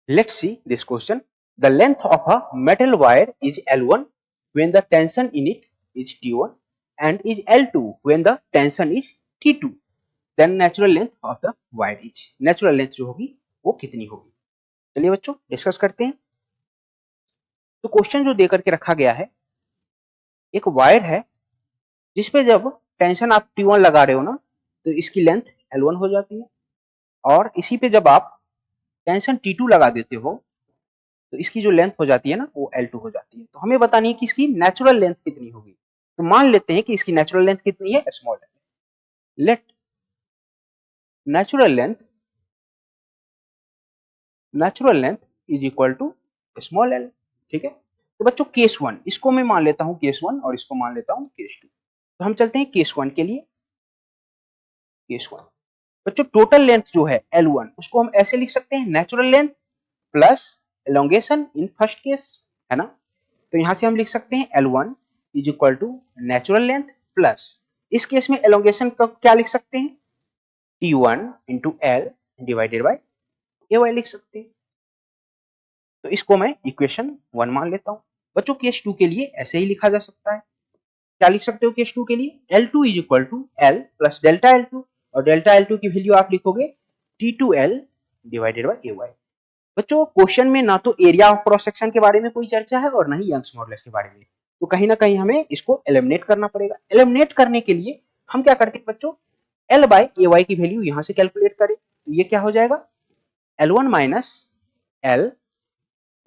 Let's see this question. The length of a metal wire is L1 when the tension in it is T1 and is L2 when the tension is T2. Then natural length of the wire is. Natural length जो होगी वो कितनी होगी? चलिए बच्चों discuss करते हैं। तो क्वेश्चन जो देकर के रखा गया है, एक वायर है जिसपे जब टेंशन आप T1 लगा रहे हो ना तो इसकी लेंथ L1 हो जाती है, और इसी पे जब आप टेंशन T2 लगा देते हो तो इसकी जो लेंथ हो जाती है ना वो L2 हो जाती है। तो हमें बतानी है कि इसकी नेचुरल लेंथ कितनी होगी। तो मान लेते हैं कि इसकी नेचुरल लेंथ कितनी है, small L. Let natural length is equal to small L. ठीक है, तो बच्चों केस वन, इसको मैं मान लेता हूं केस वन और इसको मान लेता हूं केस टू। तो हम चलते हैं केस वन के लिए। केस वन बच्चों टोटल लेंथ जो है L1 उसको हम ऐसे लिख सकते हैं, natural length plus elongation in first case, है ना। तो यहां से हम लिख सकते हैं L1 is equal to natural length plus, इस केस में एलोंगेशन का क्या लिख सकते हैं, T1 into L divided by A Y लिख सकते हैं। तो इसको मैं इक्वेशन 1 मान लेता हूं। बच्चों केस 2 के लिए ऐसे ही लिखा जा सकता है। क्या लिख सकते हो केस 2 के लिए, L2 is equal to L plus delta L2, और डेल्टा L2 की वैल्यू आप लिखोगे T2L divided by A Y. बच्चों क्वेश्चन में ना तो एरिया ऑफ क्रॉस सेक्शन के बारे में कोई चर्चा है और ना ही यंग्स मॉडुलस के बारे में, तो कहीं ना कहीं हमें इसको एलिमिनेट करना पड़ेगा। एलिमिनेट करने के लिए हम क्या करते हैं बच्चों, एल बाई ए वाई की वैल्यू यहां से कैलकुलेट करें, तो ये क्या हो जाएगा, L1 minus L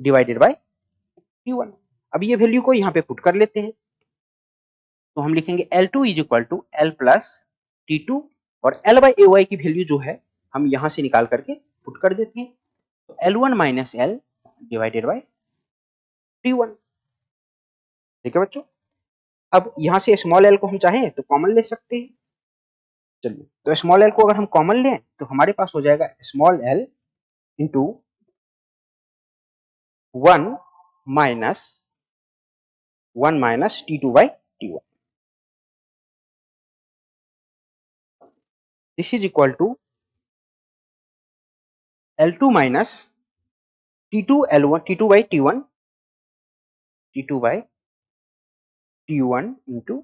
divided by T1। अब ये वैल्यू को यहाँ पे पुट कर लेते हैं, तो हम लिखेंगे L2 is equal to L plus T2, और एल बाई ए वाई की वैल्यू जो है हम यहां से निकाल करके पुट कर देते हैं, तो L1 minus L divided by T1। ठीक है बच्चों, अब यहां से स्मॉल एल को हम चाहें तो कॉमन ले सकते हैं। चलिए, तो स्मॉल एल को अगर हम कॉमन लें तो हमारे पास हो जाएगा small L into 1 minus T2 by T1। This is equal to L2 minus T2 L1 T2 by T1 into,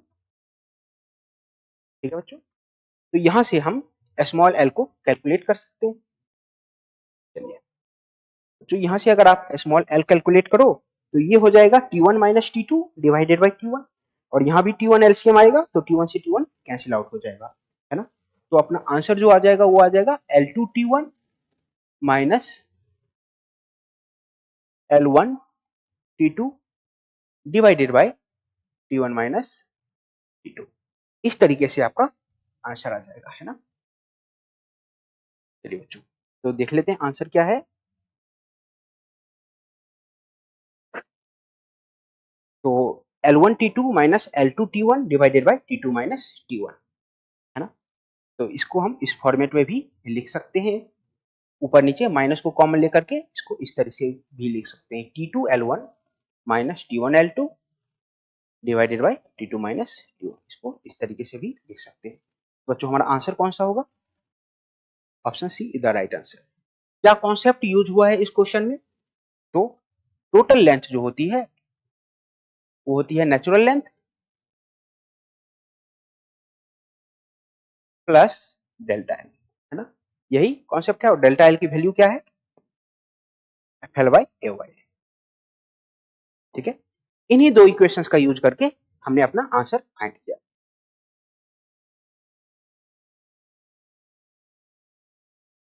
ठीक है बच्चों, तो यहां से हम स्मॉल एल को कैलकुलेट कर सकते हैं। चलिए तो यहां से अगर आप स्मॉल एल कैलकुलेट करो तो ये हो जाएगा T1 minus T2 divided by T1, और यहां भी T1 एलसीएम आएगा तो T1 से T1 कैंसिल आउट हो जाएगा, है ना। तो अपना आंसर जो आ जाएगा वो आ जाएगा L2 T1 minus L1 T2 divided by T1 minus T2। इस तरीके से आपका आंसर आ जाएगा, है ना। चलिए बच्चों तो देख लेते हैं आंसर क्या है। तो L1 T2 minus L2 T1 divided by T2 minus T1, है ना। तो इसको हम इस फॉर्मेट में भी लिख सकते हैं, ऊपर नीचे माइनस को कॉमन लेकर के इसको इस तरह से भी लिख सकते हैं, T2 L1 minus T1 L2 divided by T2 minus T1। इसको इस तरीके से भी लिख सकते हैं। बच्चों हमारा आंसर कौन सा होगा, option C is the right answer. क्या कॉन्सेप्ट यूज हुआ है इस क्वेश्चन में, तो टोटल लेंथ जो होती है वो होती है natural length plus delta L, है ना। यही कॉन्सेप्ट है, और डेल्टा एल की वैल्यू क्या है, F L by A Y. ठीक है, इन्हीं दो इक्वेशंस का यूज करके हमने अपना आंसर फाइंड किया।